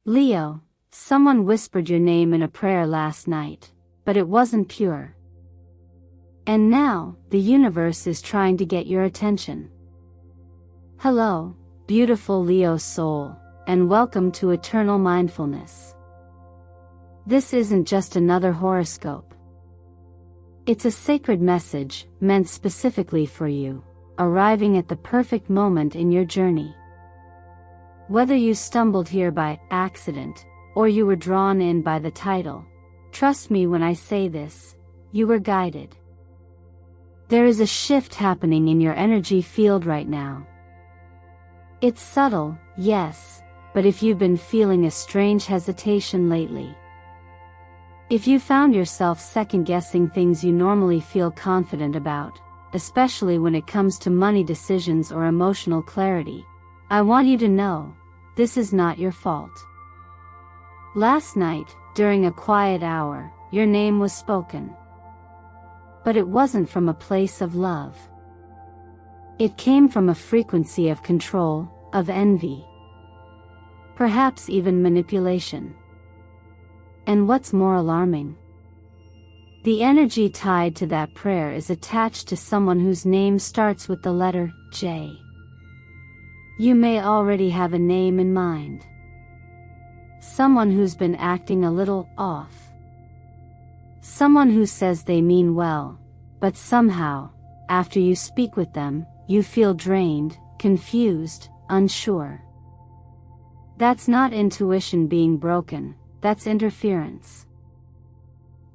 Leo, someone whispered your name in a prayer last night, but it wasn't pure. And now, the universe is trying to get your attention. Hello, beautiful Leo soul, and welcome to Eternal Mindfulness. This isn't just another horoscope. It's a sacred message, meant specifically for you, arriving at the perfect moment in your journey. Whether you stumbled here by accident, or you were drawn in by the title, trust me when I say this, you were guided. There is a shift happening in your energy field right now. It's subtle, yes, but if you've been feeling a strange hesitation lately, if you found yourself second-guessing things you normally feel confident about, especially when it comes to money decisions or emotional clarity, I want you to know, this is not your fault. Last night, during a quiet hour, your name was spoken. But it wasn't from a place of love. It came from a frequency of control, of envy. Perhaps even manipulation. And what's more alarming? The energy tied to that prayer is attached to someone whose name starts with the letter J. You may already have a name in mind. Someone who's been acting a little off. Someone who says they mean well, but somehow, after you speak with them, you feel drained, confused, unsure. That's not intuition being broken, that's interference.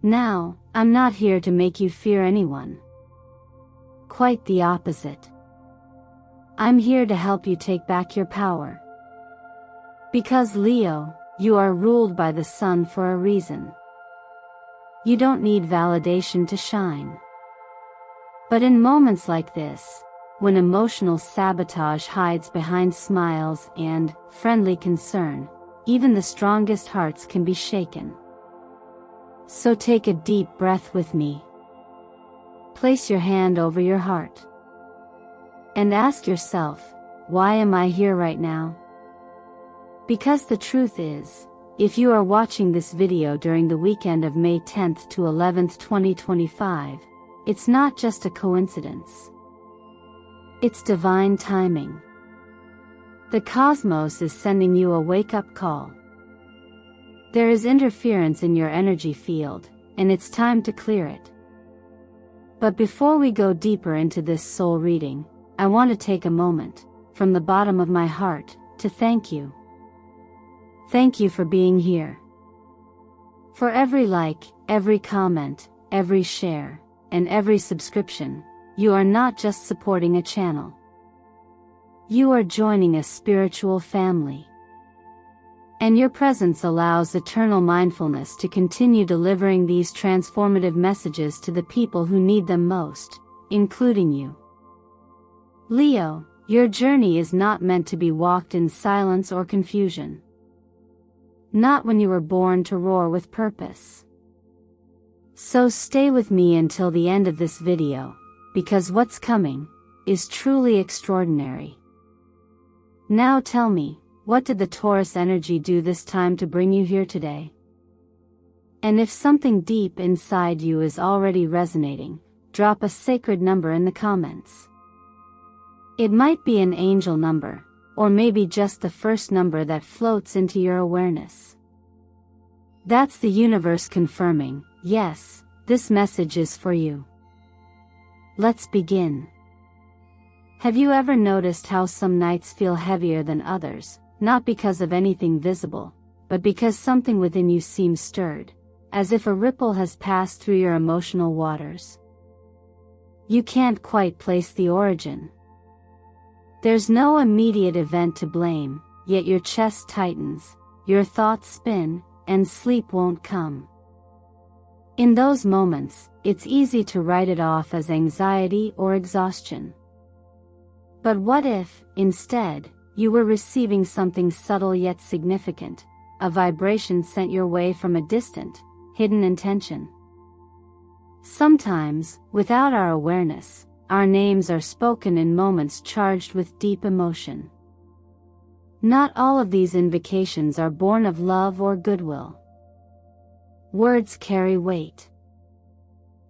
Now, I'm not here to make you fear anyone. Quite the opposite. I'm here to help you take back your power. Because Leo, you are ruled by the sun for a reason. You don't need validation to shine. But in moments like this, when emotional sabotage hides behind smiles and friendly concern, even the strongest hearts can be shaken. So take a deep breath with me. Place your hand over your heart. And ask yourself, why am I here right now? Because the truth is, if you are watching this video during the weekend of May 10th to 11th, 2025, it's not just a coincidence. It's divine timing. The cosmos is sending you a wake-up call. There is interference in your energy field, and it's time to clear it. But before we go deeper into this soul reading, I want to take a moment, from the bottom of my heart, to thank you. Thank you for being here. For every like, every comment, every share, and every subscription, you are not just supporting a channel. You are joining a spiritual family. And your presence allows Eternal Mindfulness to continue delivering these transformative messages to the people who need them most, including you. Leo, your journey is not meant to be walked in silence or confusion. Not when you were born to roar with purpose. So stay with me until the end of this video, because what's coming is truly extraordinary. Now tell me, what did the Taurus energy do this time to bring you here today? And if something deep inside you is already resonating, drop a sacred number in the comments. It might be an angel number, or maybe just the first number that floats into your awareness. That's the universe confirming, yes, this message is for you. Let's begin. Have you ever noticed how some nights feel heavier than others, not because of anything visible, but because something within you seems stirred, as if a ripple has passed through your emotional waters? You can't quite place the origin. There's no immediate event to blame, yet your chest tightens, your thoughts spin, and sleep won't come. In those moments, it's easy to write it off as anxiety or exhaustion. But what if, instead, you were receiving something subtle yet significant, a vibration sent your way from a distant, hidden intention? Sometimes, without our awareness, our names are spoken in moments charged with deep emotion. Not all of these invocations are born of love or goodwill. Words carry weight.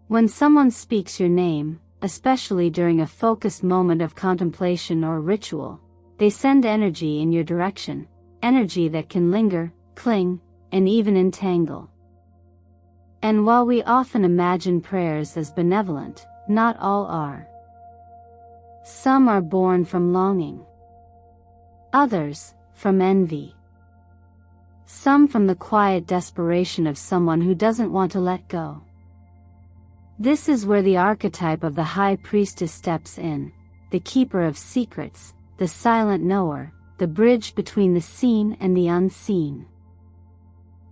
When someone speaks your name, especially during a focused moment of contemplation or ritual, they send energy in your direction, energy that can linger, cling, and even entangle. And while we often imagine prayers as benevolent, not all are. Some are born from longing. Others, from envy. Some from the quiet desperation of someone who doesn't want to let go. This is where the archetype of the high priestess steps in, the keeper of secrets, the silent knower, the bridge between the seen and the unseen.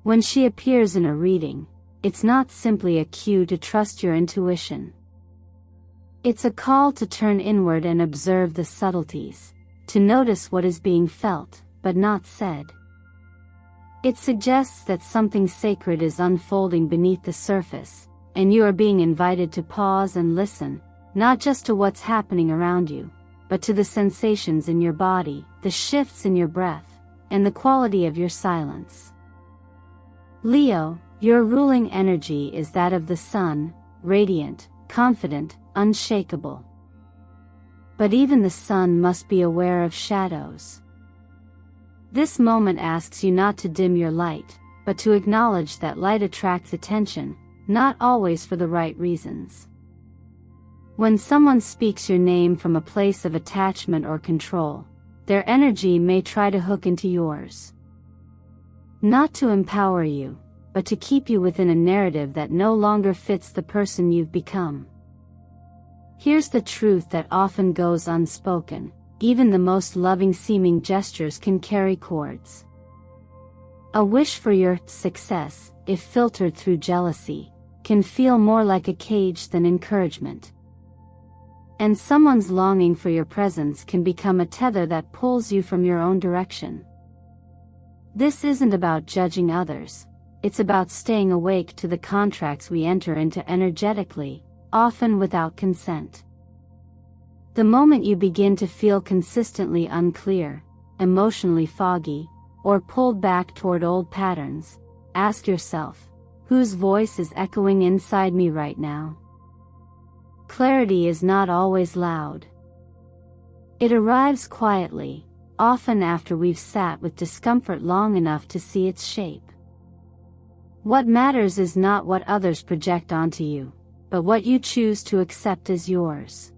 When she appears in a reading, it's not simply a cue to trust your intuition. It's a call to turn inward and observe the subtleties, to notice what is being felt, but not said. It suggests that something sacred is unfolding beneath the surface, and you are being invited to pause and listen, not just to what's happening around you, but to the sensations in your body, the shifts in your breath, and the quality of your silence. Leo, your ruling energy is that of the sun, radiant, confident, unshakable. But even the sun must be aware of shadows. This moment asks you not to dim your light, but to acknowledge that light attracts attention, not always for the right reasons. When someone speaks your name from a place of attachment or control, their energy may try to hook into yours. Not to empower you, but to keep you within a narrative that no longer fits the person you've become. Here's the truth that often goes unspoken: even the most loving-seeming gestures can carry cords. A wish for your success, if filtered through jealousy, can feel more like a cage than encouragement. And someone's longing for your presence can become a tether that pulls you from your own direction. This isn't about judging others, it's about staying awake to the contracts we enter into energetically, often without consent. The moment you begin to feel consistently unclear, emotionally foggy, or pulled back toward old patterns, ask yourself, whose voice is echoing inside me right now? Clarity is not always loud. It arrives quietly, often after we've sat with discomfort long enough to see its shape. What matters is not what others project onto you, but what you choose to accept as yours.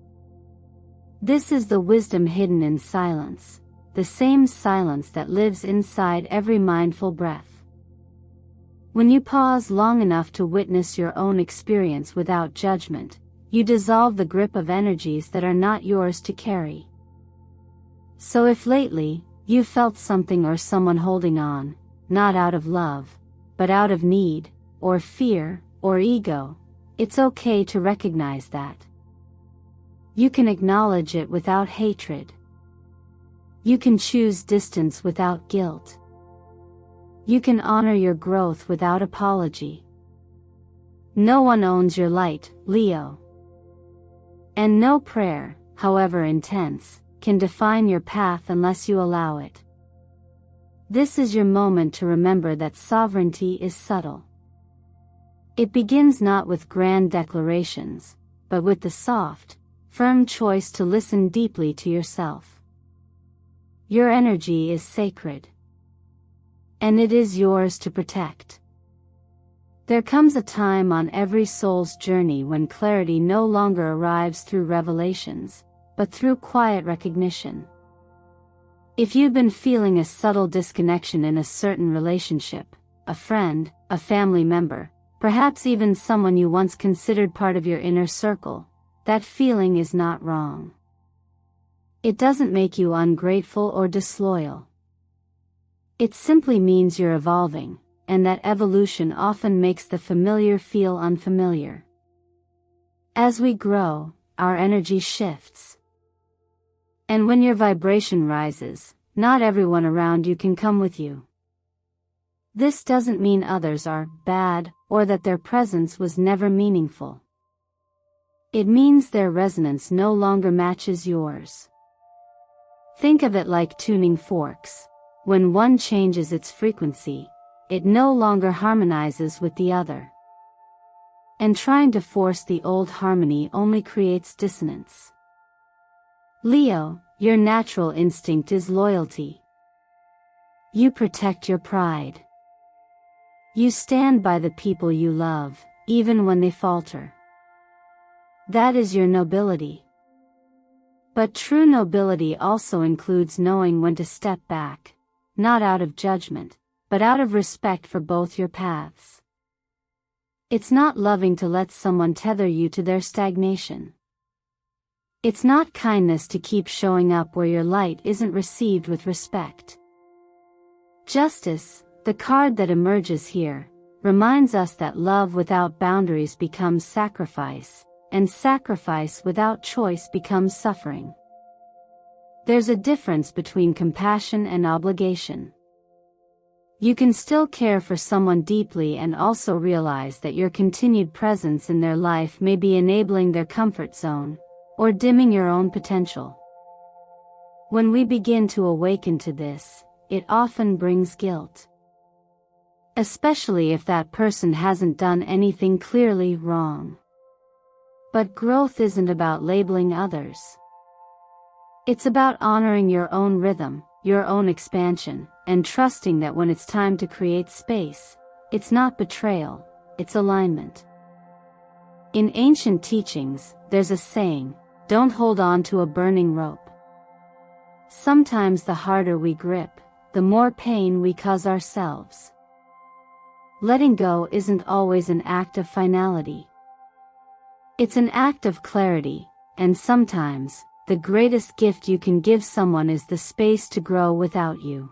This is the wisdom hidden in silence, the same silence that lives inside every mindful breath. When you pause long enough to witness your own experience without judgment, you dissolve the grip of energies that are not yours to carry. So if lately, you felt something or someone holding on, not out of love, but out of need, or fear, or ego, it's okay to recognize that. You can acknowledge it without hatred. You can choose distance without guilt. You can honor your growth without apology. No one owns your light, Leo. And no prayer, however intense, can define your path unless you allow it. This is your moment to remember that sovereignty is subtle. It begins not with grand declarations, but with the soft, firm choice to listen deeply to yourself. Your energy is sacred. And it is yours to protect. There comes a time on every soul's journey when clarity no longer arrives through revelations, but through quiet recognition. If you've been feeling a subtle disconnection in a certain relationship, a friend, a family member, perhaps even someone you once considered part of your inner circle, that feeling is not wrong. It doesn't make you ungrateful or disloyal. It simply means you're evolving, and that evolution often makes the familiar feel unfamiliar. As we grow, our energy shifts. And when your vibration rises, not everyone around you can come with you. This doesn't mean others are bad, or that their presence was never meaningful. It means their resonance no longer matches yours. Think of it like tuning forks. When one changes its frequency, it no longer harmonizes with the other. And trying to force the old harmony only creates dissonance. Leo, your natural instinct is loyalty. You protect your pride. You stand by the people you love, even when they falter. That is your nobility. But true nobility also includes knowing when to step back, not out of judgment, but out of respect for both your paths. It's not loving to let someone tether you to their stagnation. It's not kindness to keep showing up where your light isn't received with respect. Justice, the card that emerges here, reminds us that love without boundaries becomes sacrifice, and sacrifice without choice becomes suffering. There's a difference between compassion and obligation. You can still care for someone deeply and also realize that your continued presence in their life may be enabling their comfort zone, or dimming your own potential. When we begin to awaken to this, it often brings guilt. Especially if that person hasn't done anything clearly wrong. But growth isn't about labeling others. It's about honoring your own rhythm, your own expansion, and trusting that when it's time to create space, it's not betrayal, it's alignment. In ancient teachings, there's a saying, don't hold on to a burning rope. Sometimes the harder we grip, the more pain we cause ourselves. Letting go isn't always an act of finality. It's an act of clarity, and sometimes, the greatest gift you can give someone is the space to grow without you.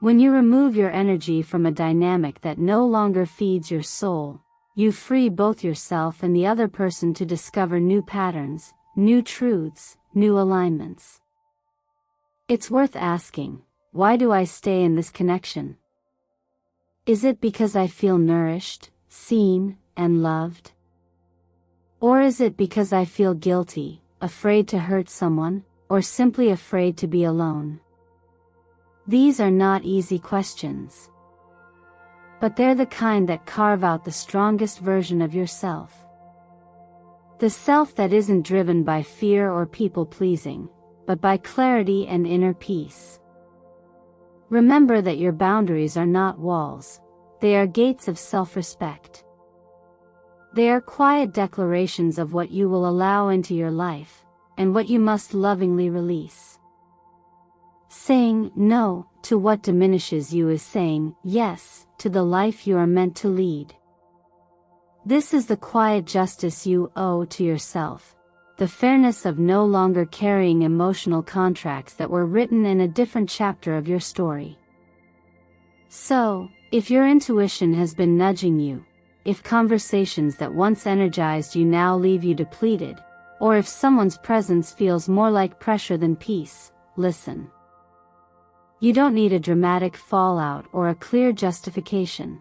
When you remove your energy from a dynamic that no longer feeds your soul, you free both yourself and the other person to discover new patterns, new truths, new alignments. It's worth asking, why do I stay in this connection? Is it because I feel nourished, seen, and loved? Or is it because I feel guilty, afraid to hurt someone, or simply afraid to be alone? These are not easy questions. But they're the kind that carve out the strongest version of yourself. The self that isn't driven by fear or people-pleasing, but by clarity and inner peace. Remember that your boundaries are not walls, they are gates of self-respect. They are quiet declarations of what you will allow into your life, and what you must lovingly release. Saying no to what diminishes you is saying yes to the life you are meant to lead. This is the quiet justice you owe to yourself, the fairness of no longer carrying emotional contracts that were written in a different chapter of your story. So, if your intuition has been nudging you, if conversations that once energized you now leave you depleted, or if someone's presence feels more like pressure than peace, listen. You don't need a dramatic fallout or a clear justification.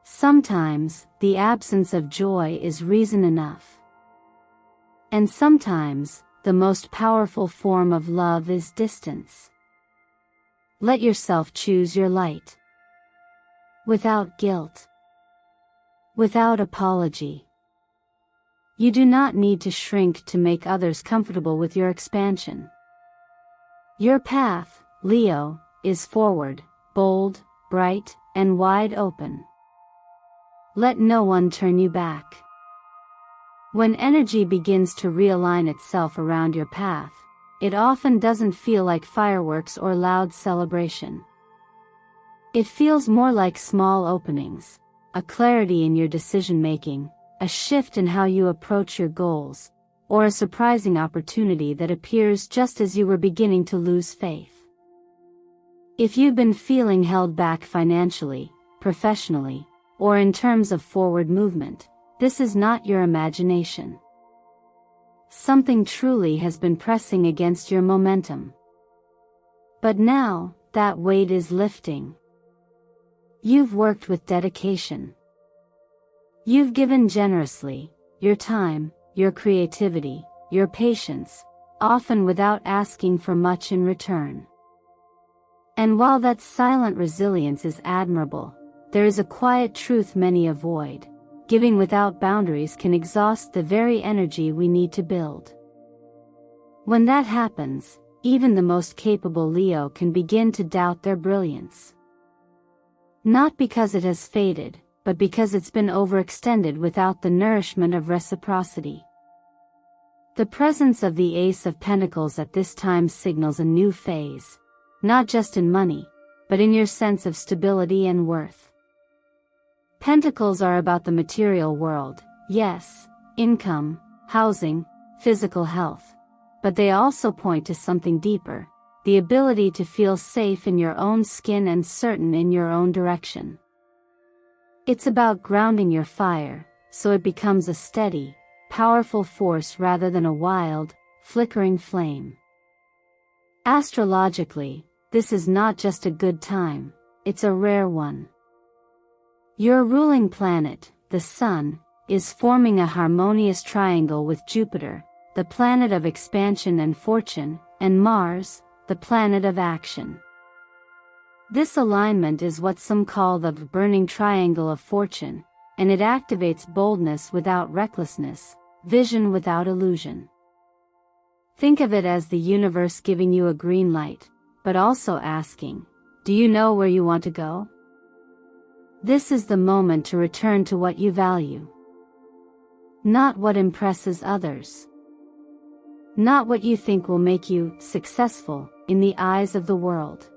Sometimes, the absence of joy is reason enough. And sometimes, the most powerful form of love is distance. Let yourself choose your light. Without guilt. Without apology. You do not need to shrink to make others comfortable with your expansion. Your path, Leo, is forward, bold, bright, and wide open. Let no one turn you back. When energy begins to realign itself around your path, it often doesn't feel like fireworks or loud celebration. It feels more like small openings, a clarity in your decision-making, a shift in how you approach your goals, or a surprising opportunity that appears just as you were beginning to lose faith. If you've been feeling held back financially, professionally, or in terms of forward movement, this is not your imagination. Something truly has been pressing against your momentum. But now, that weight is lifting. You've worked with dedication. You've given generously, your time, your creativity, your patience, often without asking for much in return. And while that silent resilience is admirable, there is a quiet truth many avoid. Giving without boundaries can exhaust the very energy we need to build. When that happens, even the most capable Leo can begin to doubt their brilliance. Not because it has faded, but because it's been overextended without the nourishment of reciprocity. The presence of the Ace of Pentacles at this time signals a new phase, not just in money, but in your sense of stability and worth. Pentacles are about the material world, yes, income, housing, physical health. But they also point to something deeper, the ability to feel safe in your own skin and certain in your own direction. It's about grounding your fire, so it becomes a steady, powerful force rather than a wild, flickering flame. Astrologically, this is not just a good time, it's a rare one. Your ruling planet, the Sun, is forming a harmonious triangle with Jupiter, the planet of expansion and fortune, and Mars, the planet of action. This alignment is what some call the burning triangle of fortune, and it activates boldness without recklessness, vision without illusion. Think of it as the universe giving you a green light, but also asking, do you know where you want to go? This is the moment to return to what you value. Not what impresses others. Not what you think will make you successful in the eyes of the world.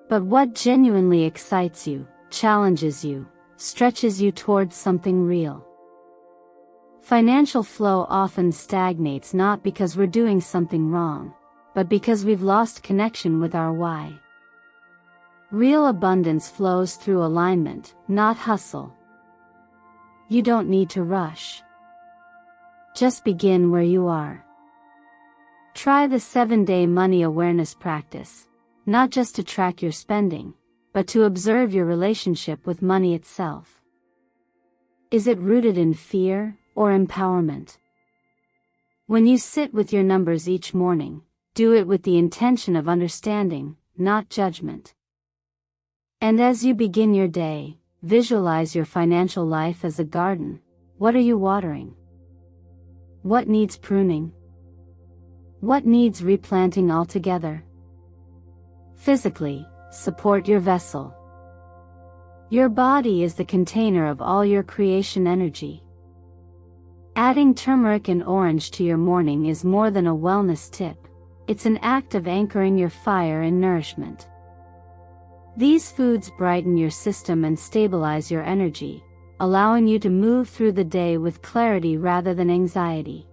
But what genuinely excites you, challenges you, stretches you towards something real. Financial flow often stagnates not because we're doing something wrong, but because we've lost connection with our why. Real abundance flows through alignment, not hustle. You don't need to rush. Just begin where you are. Try the 7-day money awareness practice, not just to track your spending, but to observe your relationship with money itself. Is it rooted in fear or empowerment? When you sit with your numbers each morning, do it with the intention of understanding, not judgment. And as you begin your day, visualize your financial life as a garden. What are you watering? What needs pruning? What needs replanting altogether? Physically, support your vessel. Your body is the container of all your creation energy. Adding turmeric and orange to your morning is more than a wellness tip, it's an act of anchoring your fire in nourishment. These foods brighten your system and stabilize your energy, allowing you to move through the day with clarity rather than anxiety.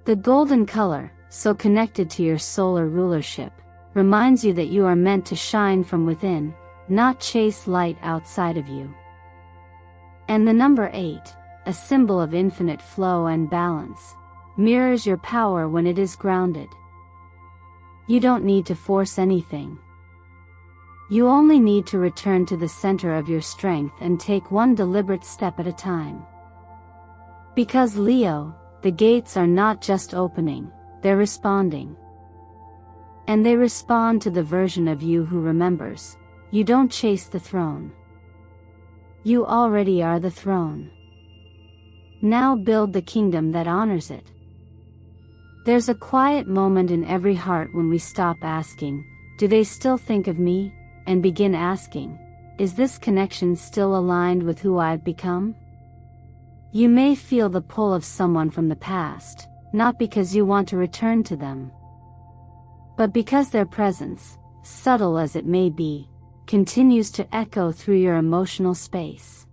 The golden color, so connected to your solar rulership, reminds you that you are meant to shine from within, not chase light outside of you. And the number 8, a symbol of infinite flow and balance, mirrors your power when it is grounded. You don't need to force anything. You only need to return to the center of your strength and take one deliberate step at a time. Because Leo, the gates are not just opening, they're responding. And they respond to the version of you who remembers, you don't chase the throne. You already are the throne. Now build the kingdom that honors it. There's a quiet moment in every heart when we stop asking, do they still think of me? And begin asking, is this connection still aligned with who I've become? You may feel the pull of someone from the past, not because you want to return to them, but because their presence, subtle as it may be, continues to echo through your emotional space.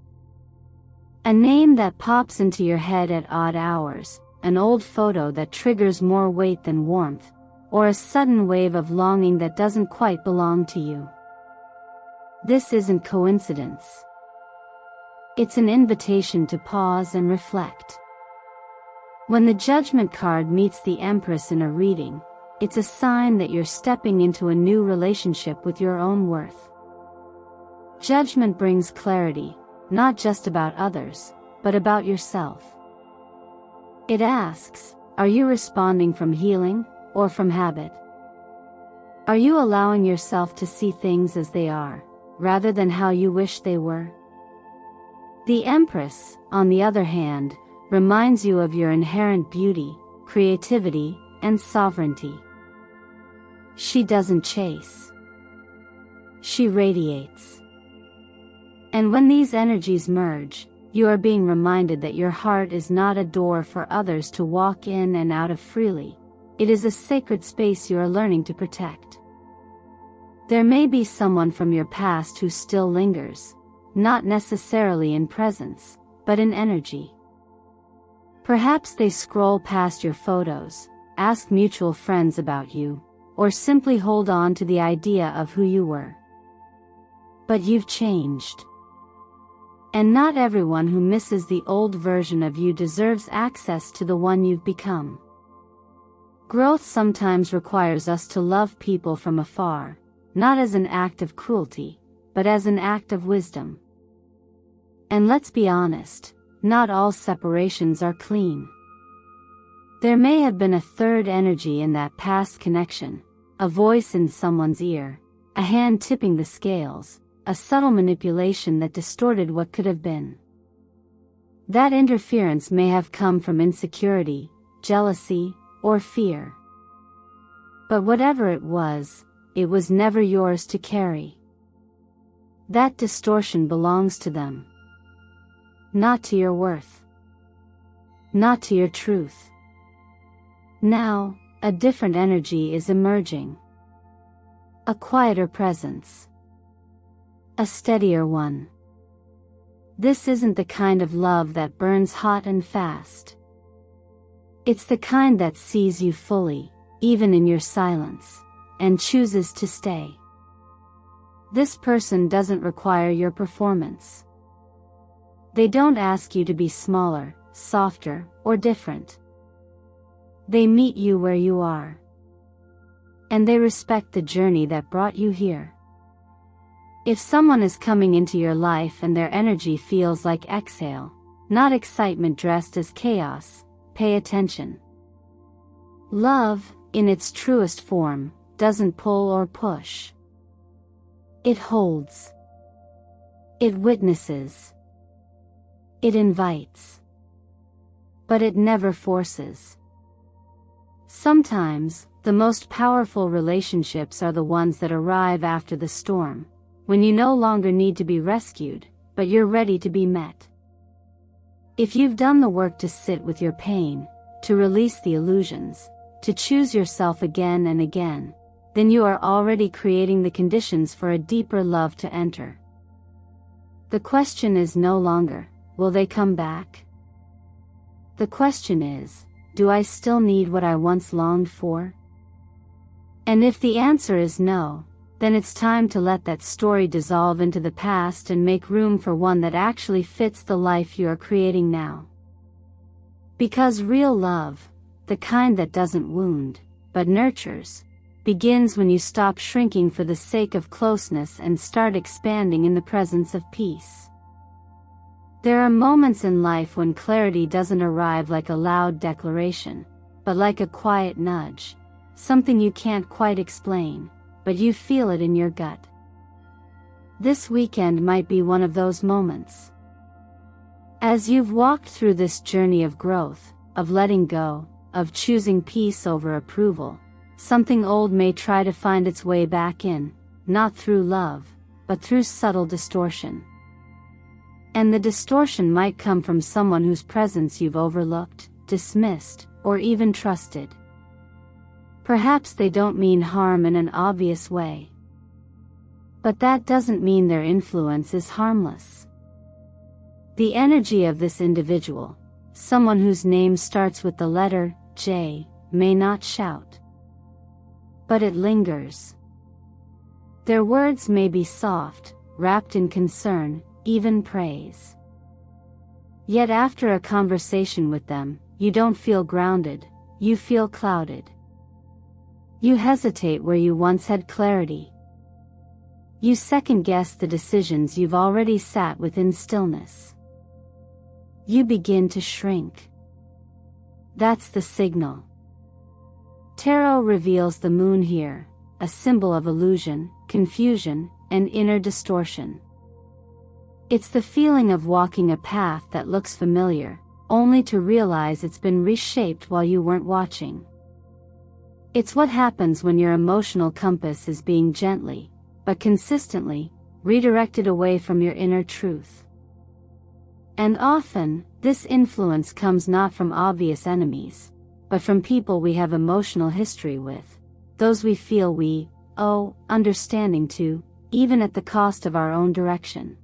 A name that pops into your head at odd hours, an old photo that triggers more weight than warmth, or a sudden wave of longing that doesn't quite belong to you. This isn't coincidence. It's an invitation to pause and reflect. When the Judgment card meets the Empress in a reading, it's a sign that you're stepping into a new relationship with your own worth. Judgment brings clarity, not just about others, but about yourself. It asks, Are you responding from healing, or from habit? Are you allowing yourself to see things as they are, rather than how you wish they were? The Empress, on the other hand, reminds you of your inherent beauty, creativity, and sovereignty. She doesn't chase. She radiates. And when these energies merge, you are being reminded that your heart is not a door for others to walk in and out of freely. It is a sacred space you are learning to protect. There may be someone from your past who still lingers, not necessarily in presence, but in energy. Perhaps they scroll past your photos, ask mutual friends about you, or simply hold on to the idea of who you were. But you've changed. And not everyone who misses the old version of you deserves access to the one you've become. Growth sometimes requires us to love people from afar, not as an act of cruelty, but as an act of wisdom. And let's be honest, not all separations are clean. There may have been a third energy in that past connection, a voice in someone's ear, a hand tipping the scales, a subtle manipulation that distorted what could have been. That interference may have come from insecurity, jealousy, or fear. But whatever it was never yours to carry. That distortion belongs to them. Not to your worth. Not to your truth. Now, a different energy is emerging. A quieter presence. A steadier one. This isn't the kind of love that burns hot and fast. It's the kind that sees you fully, even in your silence, and chooses to stay. This person doesn't require your performance. They don't ask you to be smaller, softer, or different. They meet you where you are. And they respect the journey that brought you here. If someone is coming into your life and their energy feels like exhale, not excitement dressed as chaos, pay attention. Love, in its truest form, doesn't pull or push. It holds. It witnesses. It invites. But it never forces. Sometimes, the most powerful relationships are the ones that arrive after the storm, when you no longer need to be rescued, but you're ready to be met. If you've done the work to sit with your pain, to release the illusions, to choose yourself again and again, then you are already creating the conditions for a deeper love to enter. The question is no longer, will they come back? The question is, do I still need what I once longed for? And if the answer is no, then it's time to let that story dissolve into the past and make room for one that actually fits the life you are creating now. Because real love, the kind that doesn't wound, but nurtures, begins when you stop shrinking for the sake of closeness and start expanding in the presence of peace. There are moments in life when clarity doesn't arrive like a loud declaration, but like a quiet nudge, something you can't quite explain, but you feel it in your gut. This weekend might be one of those moments. As you've walked through this journey of growth, of letting go, of choosing peace over approval, something old may try to find its way back in, not through love, but through subtle distortion. And the distortion might come from someone whose presence you've overlooked, dismissed, or even trusted. Perhaps they don't mean harm in an obvious way. But that doesn't mean their influence is harmless. The energy of this individual, someone whose name starts with the letter J, may not shout. But it lingers. Their words may be soft, wrapped in concern, even praise. Yet after a conversation with them, you don't feel grounded, you feel clouded. You hesitate where you once had clarity. You second-guess the decisions you've already sat with in stillness. You begin to shrink. That's the signal. Tarot reveals the moon here, a symbol of illusion, confusion, and inner distortion. It's the feeling of walking a path that looks familiar, only to realize it's been reshaped while you weren't watching. It's what happens when your emotional compass is being gently, but consistently, redirected away from your inner truth. And often, this influence comes not from obvious enemies, but from people we have emotional history with, those we feel we owe understanding to, even at the cost of our own direction.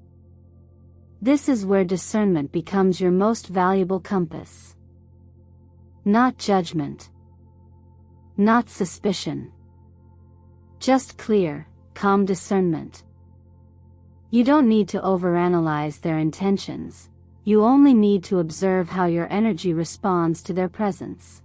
This is where discernment becomes your most valuable compass. Not judgment. Not suspicion. Just clear, calm discernment. You don't need to overanalyze their intentions, you only need to observe how your energy responds to their presence.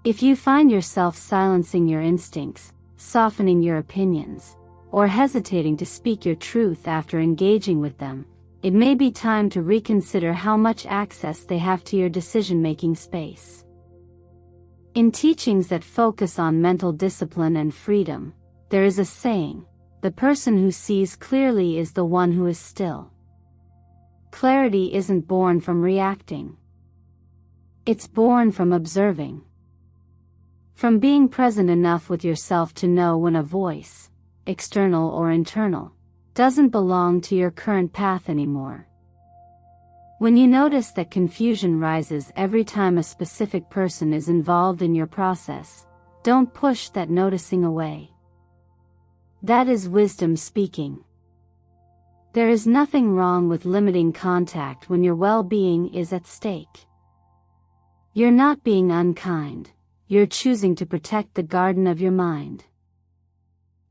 If you find yourself silencing your instincts, softening your opinions, or hesitating to speak your truth after engaging with them, it may be time to reconsider how much access they have to your decision-making space. In teachings that focus on mental discipline and freedom, there is a saying, the person who sees clearly is the one who is still. Clarity isn't born from reacting. It's born from observing. From being present enough with yourself to know when a voice, external or internal, doesn't belong to your current path anymore. When you notice that confusion rises every time a specific person is involved in your process, don't push that noticing away. That is wisdom speaking. There is nothing wrong with limiting contact when your well-being is at stake. You're not being unkind, you're choosing to protect the garden of your mind.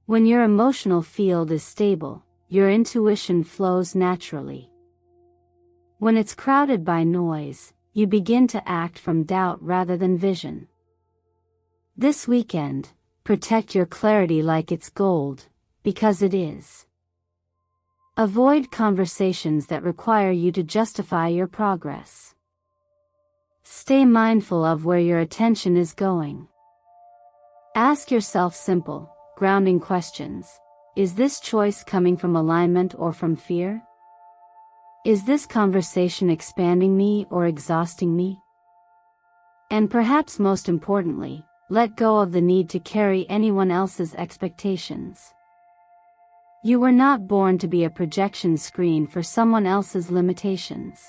When your emotional field is stable, your intuition flows naturally. When it's crowded by noise, you begin to act from doubt rather than vision. This weekend, protect your clarity like it's gold, because it is. Avoid conversations that require you to justify your progress. Stay mindful of where your attention is going. Ask yourself simple, grounding questions. Is this choice coming from alignment or from fear? Is this conversation expanding me or exhausting me? And perhaps most importantly, let go of the need to carry anyone else's expectations. You were not born to be a projection screen for someone else's limitations.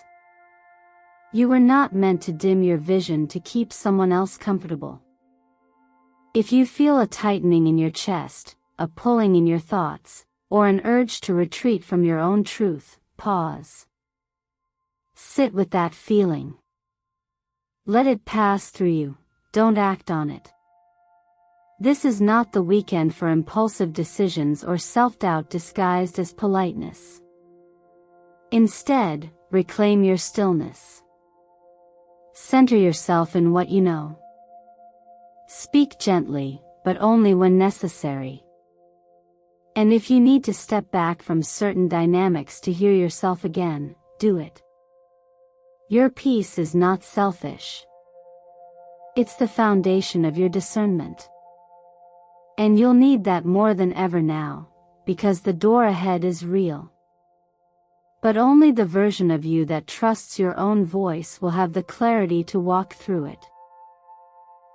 You were not meant to dim your vision to keep someone else comfortable. If you feel a tightening in your chest, a pulling in your thoughts, or an urge to retreat from your own truth, pause. Sit with that feeling. Let it pass through you, don't act on it. This is not the weekend for impulsive decisions or self-doubt disguised as politeness. Instead, reclaim your stillness. Center yourself in what you know. Speak gently, but only when necessary. And if you need to step back from certain dynamics to hear yourself again, do it. Your peace is not selfish. It's the foundation of your discernment. And you'll need that more than ever now, because the door ahead is real. But only the version of you that trusts your own voice will have the clarity to walk through it.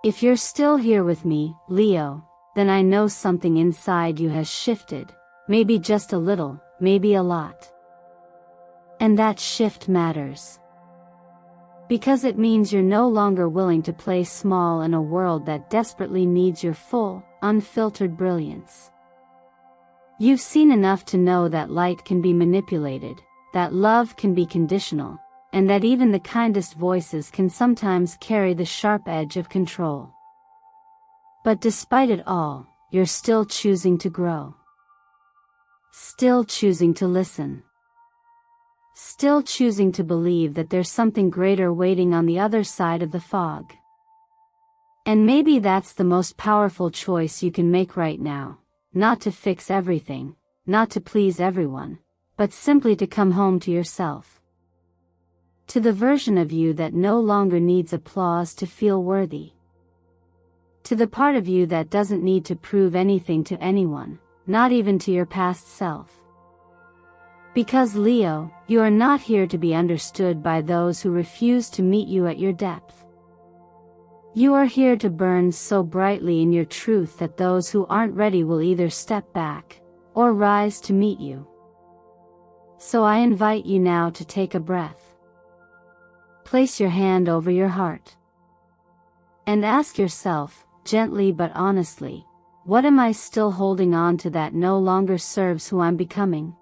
If you're still here with me, Leo, then I know something inside you has shifted, maybe just a little, maybe a lot. And that shift matters. Because it means you're no longer willing to play small in a world that desperately needs your full, unfiltered brilliance. You've seen enough to know that light can be manipulated, that love can be conditional, and that even the kindest voices can sometimes carry the sharp edge of control. But despite it all, you're still choosing to grow. Still choosing to listen. Still choosing to believe that there's something greater waiting on the other side of the fog. And maybe that's the most powerful choice you can make right now, not to fix everything, not to please everyone, but simply to come home to yourself. To the version of you that no longer needs applause to feel worthy. To the part of you that doesn't need to prove anything to anyone, not even to your past self. Because Leo, you are not here to be understood by those who refuse to meet you at your depth. You are here to burn so brightly in your truth that those who aren't ready will either step back, or rise to meet you. So I invite you now to take a breath. Place your hand over your heart. And ask yourself, gently but honestly, what am I still holding on to that no longer serves who I'm becoming?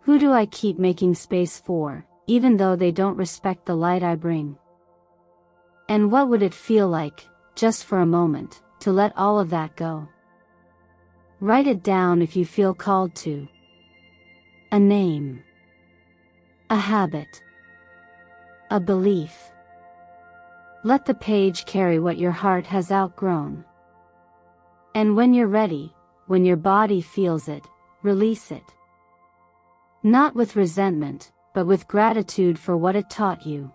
Who do I keep making space for, even though they don't respect the light I bring? And what would it feel like, just for a moment, to let all of that go? Write it down if you feel called to. A name. A habit. A belief. Let the page carry what your heart has outgrown. And when you're ready, when your body feels it, release it. Not with resentment, but with gratitude for what it taught you.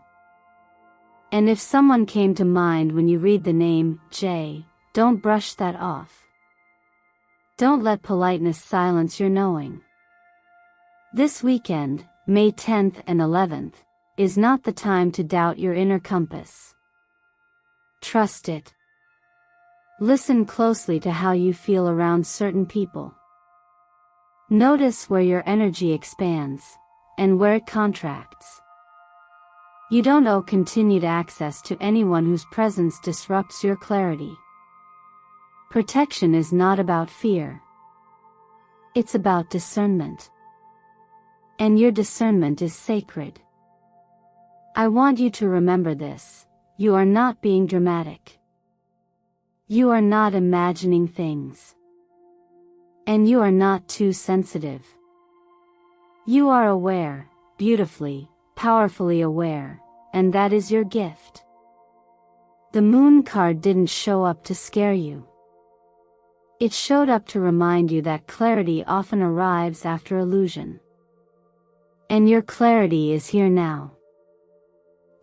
And if someone came to mind when you read the name, J, don't brush that off. Don't let politeness silence your knowing. This weekend, May 10th and 11th, is not the time to doubt your inner compass. Trust it. Listen closely to how you feel around certain people. Notice where your energy expands, and where it contracts. You don't owe continued access to anyone whose presence disrupts your clarity. Protection is not about fear. It's about discernment. And your discernment is sacred. I want you to remember this: you are not being dramatic. You are not imagining things. And you are not too sensitive. You are aware, beautifully, powerfully aware, and that is your gift. The moon card didn't show up to scare you. It showed up to remind you that clarity often arrives after illusion. And your clarity is here now.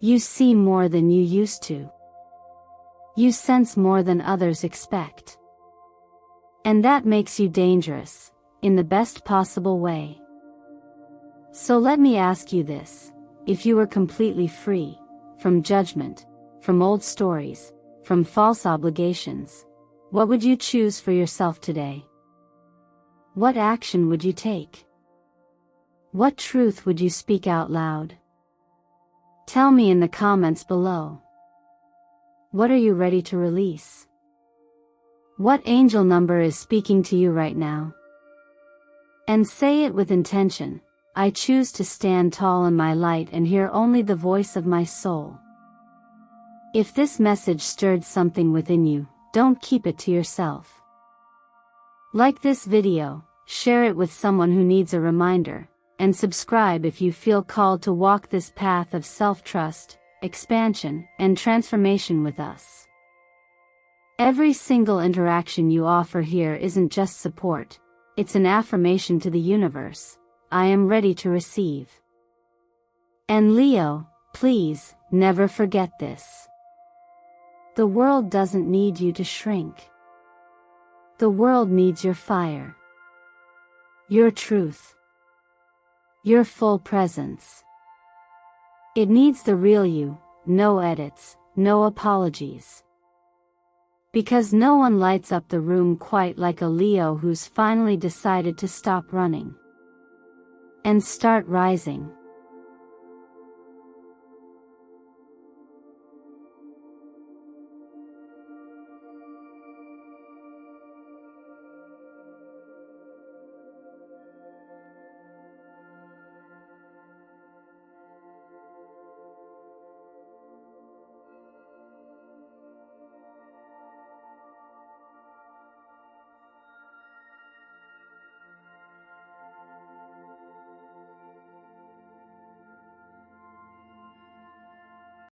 You see more than you used to. You sense more than others expect. And that makes you dangerous, in the best possible way. So let me ask you this: if you were completely free, from judgment, from old stories, from false obligations, what would you choose for yourself today? What action would you take? What truth would you speak out loud? Tell me in the comments below. What are you ready to release? What angel number is speaking to you right now? And say it with intention: I choose to stand tall in my light and hear only the voice of my soul. If this message stirred something within you, don't keep it to yourself. Like this video, share it with someone who needs a reminder, and subscribe if you feel called to walk this path of self-trust, expansion, and transformation with us. Every single interaction you offer here isn't just support, it's an affirmation to the universe: I am ready to receive. And Leo, please, never forget this. The world doesn't need you to shrink. The world needs your fire. Your truth. Your full presence. It needs the real you, no edits, no apologies. Because no one lights up the room quite like a Leo who's finally decided to stop running and start rising.